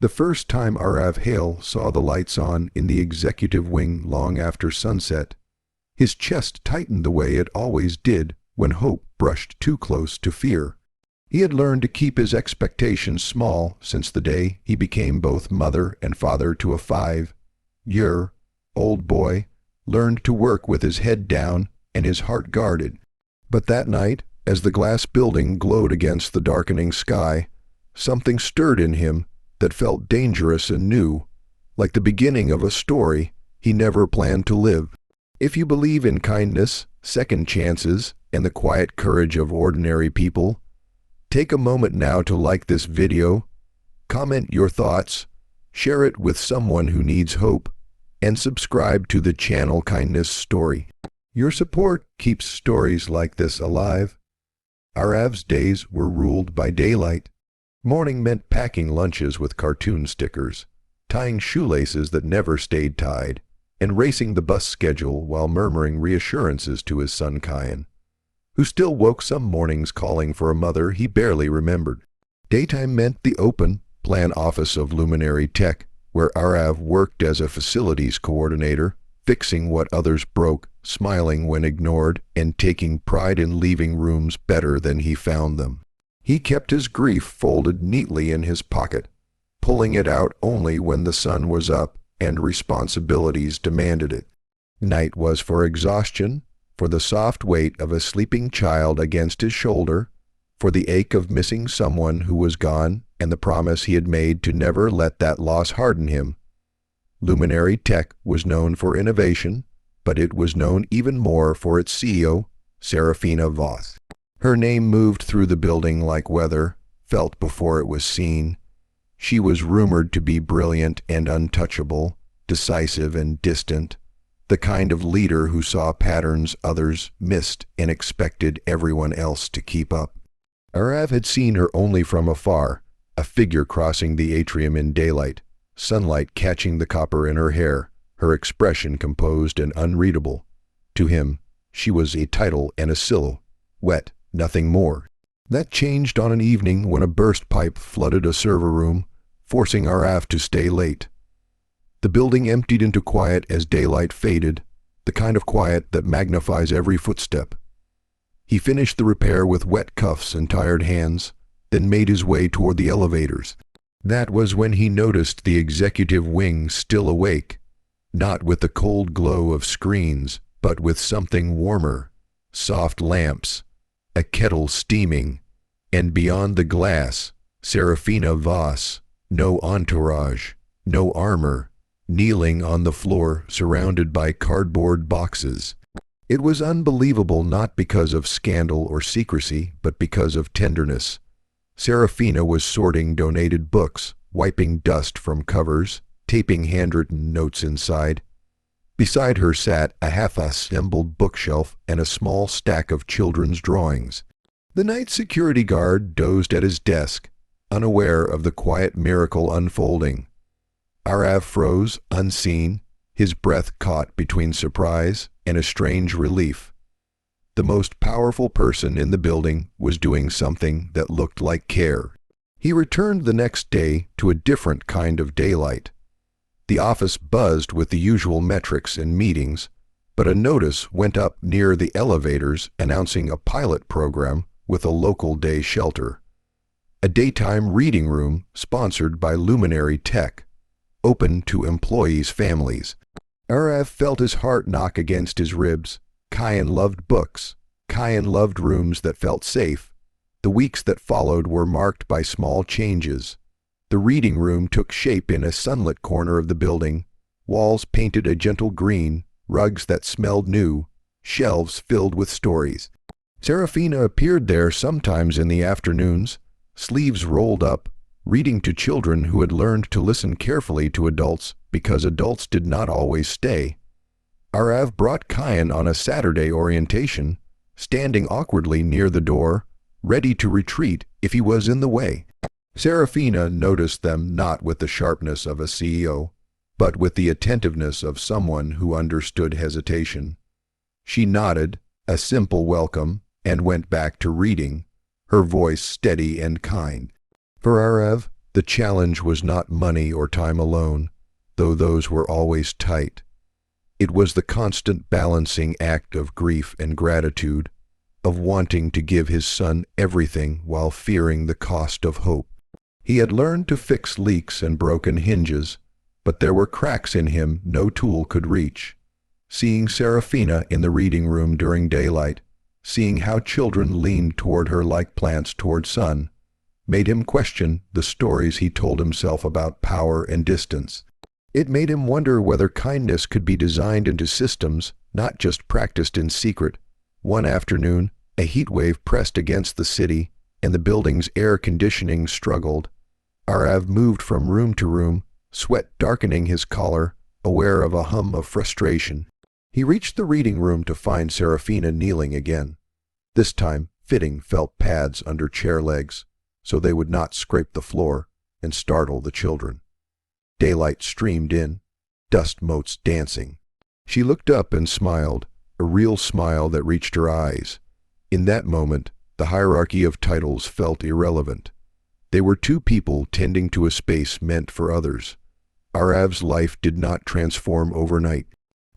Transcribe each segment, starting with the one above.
The first time Arav Hale saw the lights on in the executive wing long after sunset, his chest tightened the way it always did when hope brushed too close to fear. He had learned to keep his expectations small since the day he became both mother and father to a 5-year-old boy, learned to work with his head down and his heart guarded. But that night, as the glass building glowed against the darkening sky, something stirred in him that felt dangerous and new, like the beginning of a story he never planned to live. If you believe in kindness, second chances, and the quiet courage of ordinary people, take a moment now to like this video, comment your thoughts, share it with someone who needs hope, and subscribe to the channel Kindness Story. Your support keeps stories like this alive. Arav's days were ruled by daylight. Morning meant packing lunches with cartoon stickers, tying shoelaces that never stayed tied, and racing the bus schedule while murmuring reassurances to his son Kyan, who still woke some mornings calling for a mother he barely remembered. Daytime meant the open plan office of Luminary Tech, where Arav worked as a facilities coordinator, fixing what others broke, smiling when ignored, and taking pride in leaving rooms better than he found them. He kept his grief folded neatly in his pocket, pulling it out only when the sun was up and responsibilities demanded it. Night was for exhaustion, for the soft weight of a sleeping child against his shoulder, for the ache of missing someone who was gone and the promise he had made to never let that loss harden him. Luminary Tech was known for innovation, but it was known even more for its CEO, Serafina Voss. Her name moved through the building like weather, felt before it was seen. She was rumored to be brilliant and untouchable, decisive and distant, the kind of leader who saw patterns others missed and expected everyone else to keep up. Arav had seen her only from afar, a figure crossing the atrium in daylight, sunlight catching the copper in her hair, her expression composed and unreadable. To him, she was a title and a silhouette, nothing more. That changed on an evening when a burst pipe flooded a server room, forcing Arav to stay late. The building emptied into quiet as daylight faded, the kind of quiet that magnifies every footstep. He finished the repair with wet cuffs and tired hands, then made his way toward the elevators. That was when he noticed the executive wing still awake, not with the cold glow of screens, but with something warmer, soft lamps, a kettle steaming, and beyond the glass, Serafina Voss, no entourage, no armor, kneeling on the floor surrounded by cardboard boxes. It was unbelievable not because of scandal or secrecy, but because of tenderness. Serafina was sorting donated books, wiping dust from covers, taping handwritten notes inside. Beside her sat a half-assembled bookshelf and a small stack of children's drawings. The night security guard dozed at his desk, unaware of the quiet miracle unfolding. Arav froze, unseen, his breath caught between surprise and a strange relief. The most powerful person in the building was doing something that looked like care. He returned the next day to a different kind of daylight. The office buzzed with the usual metrics and meetings, but a notice went up near the elevators announcing a pilot program with a local day shelter. A daytime reading room sponsored by Luminary Tech, open to employees' families. Arav felt his heart knock against his ribs. Kyan loved books. Kyan loved rooms that felt safe. The weeks that followed were marked by small changes. The reading room took shape in a sunlit corner of the building, walls painted a gentle green, rugs that smelled new, shelves filled with stories. Serafina appeared there sometimes in the afternoons, sleeves rolled up, reading to children who had learned to listen carefully to adults because adults did not always stay. Arav brought Kyan on a Saturday orientation, standing awkwardly near the door, ready to retreat if he was in the way. Serafina noticed them not with the sharpness of a CEO, but with the attentiveness of someone who understood hesitation. She nodded, a simple welcome, and went back to reading, her voice steady and kind. For Arav, The challenge was not money or time alone, though those were always tight. It was the constant balancing act of grief and gratitude, of wanting to give his son everything while fearing the cost of hope. He had learned to fix leaks and broken hinges, but there were cracks in him no tool could reach. Seeing Serafina in the reading room during daylight, seeing how children leaned toward her like plants toward sun, made him question the stories he told himself about power and distance. It made him wonder whether kindness could be designed into systems, not just practiced in secret. One afternoon, a heat wave pressed against the city, and the building's air conditioning struggled. Arav moved from room to room, sweat darkening his collar, aware of a hum of frustration. He reached the reading room to find Serafina kneeling again. This time, fitting felt pads under chair legs, so they would not scrape the floor and startle the children. Daylight streamed in, dust motes dancing. She looked up and smiled, a real smile that reached her eyes. In that moment, the hierarchy of titles felt irrelevant. They were two people tending to a space meant for others. Arav's life did not transform overnight.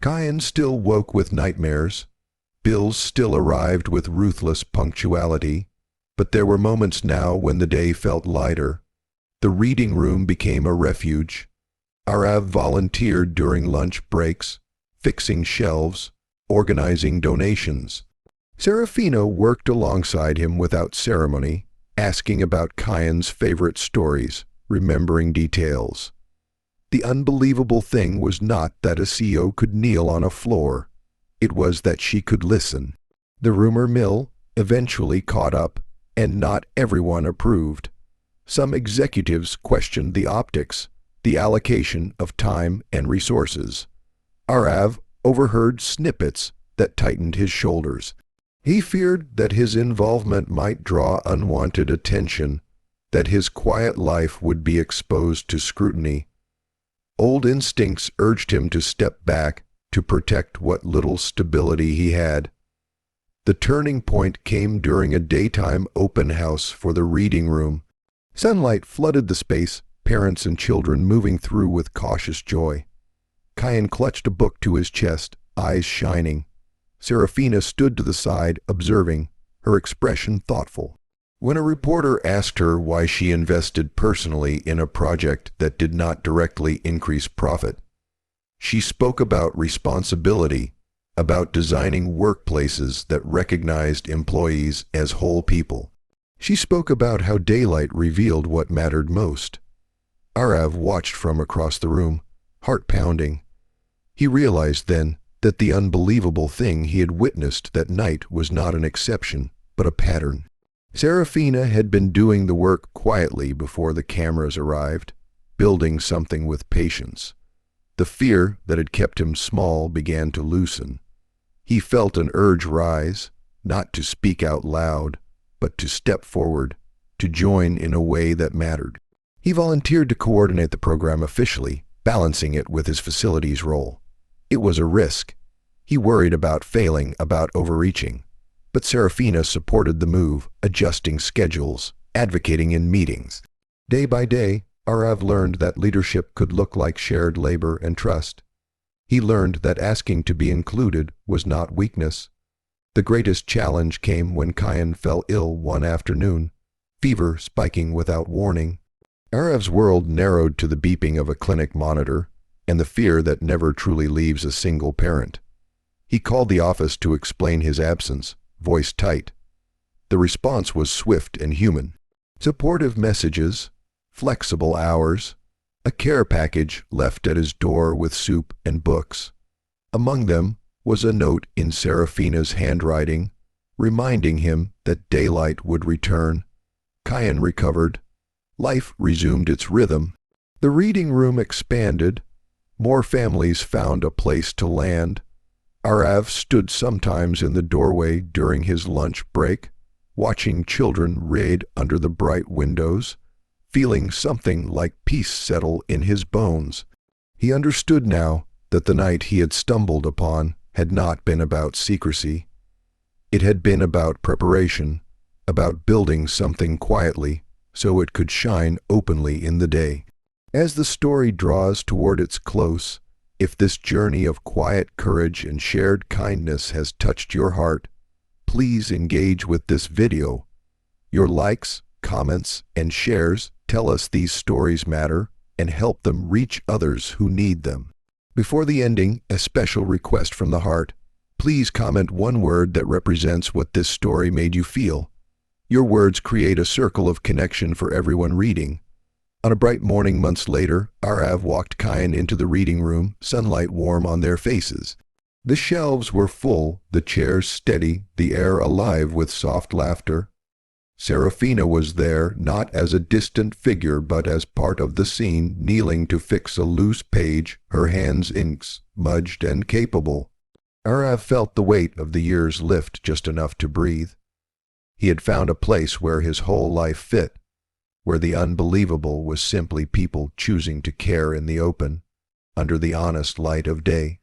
Kyan still woke with nightmares. Bills still arrived with ruthless punctuality. But there were moments now when the day felt lighter. The reading room became a refuge. Arav volunteered during lunch breaks, fixing shelves, organizing donations. Serafina worked alongside him without ceremony, asking about Kyan's favorite stories, remembering details. The unbelievable thing was not that a CEO could kneel on a floor. It was that she could listen. The rumor mill eventually caught up, and not everyone approved. Some executives questioned the optics, the allocation of time and resources. Arav overheard snippets that tightened his shoulders. He feared that his involvement might draw unwanted attention, that his quiet life would be exposed to scrutiny. Old instincts urged him to step back, to protect what little stability he had. The turning point came during a daytime open house for the reading room. Sunlight flooded the space, parents and children moving through with cautious joy. Kyan clutched a book to his chest, eyes shining. Serafina stood to the side, observing, her expression thoughtful. When a reporter asked her why she invested personally in a project that did not directly increase profit, she spoke about responsibility, about designing workplaces that recognized employees as whole people. She spoke about how daylight revealed what mattered most. Arav watched from across the room, heart pounding. He realized then that the unbelievable thing he had witnessed that night was not an exception, but a pattern. Serafina had been doing the work quietly before the cameras arrived, building something with patience. The fear that had kept him small began to loosen. He felt an urge rise, not to speak out loud, but to step forward, to join in a way that mattered. He volunteered to coordinate the program officially, balancing it with his facilities role. It was a risk. He worried about failing, about overreaching. But Serafina supported the move, adjusting schedules, advocating in meetings. Day by day, Arav learned that leadership could look like shared labor and trust. He learned that asking to be included was not weakness. The greatest challenge came when Kyan fell ill one afternoon, fever spiking without warning. Arav's world narrowed to the beeping of a clinic monitor and the fear that never truly leaves a single parent. He called the office to explain his absence, voice tight. The response was swift and human. Supportive messages, flexible hours, a care package left at his door with soup and books. Among them was a note in Serafina's handwriting, reminding him that daylight would return. Kyan recovered. Life resumed its rhythm. The reading room expanded. More families found a place to land. Arav stood sometimes in the doorway during his lunch break, watching children read under the bright windows, feeling something like peace settle in his bones. He understood now that the night he had stumbled upon had not been about secrecy. It had been about preparation, about building something quietly, so it could shine openly in the day. As the story draws toward its close, if this journey of quiet courage and shared kindness has touched your heart, please engage with this video. Your likes, comments, and shares tell us these stories matter and help them reach others who need them. Before the ending, a special request from the heart. Please comment one word that represents what this story made you feel. Your words create a circle of connection for everyone reading. On a bright morning months later, Arav walked Kyan into the reading room, sunlight warm on their faces. The shelves were full, the chairs steady, the air alive with soft laughter. Serafina was there, not as a distant figure but as part of the scene, kneeling to fix a loose page, her hands inks, smudged and capable. Arav felt the weight of the years lift just enough to breathe. He had found a place where his whole life fit, where the unbelievable was simply people choosing to care in the open, under the honest light of day.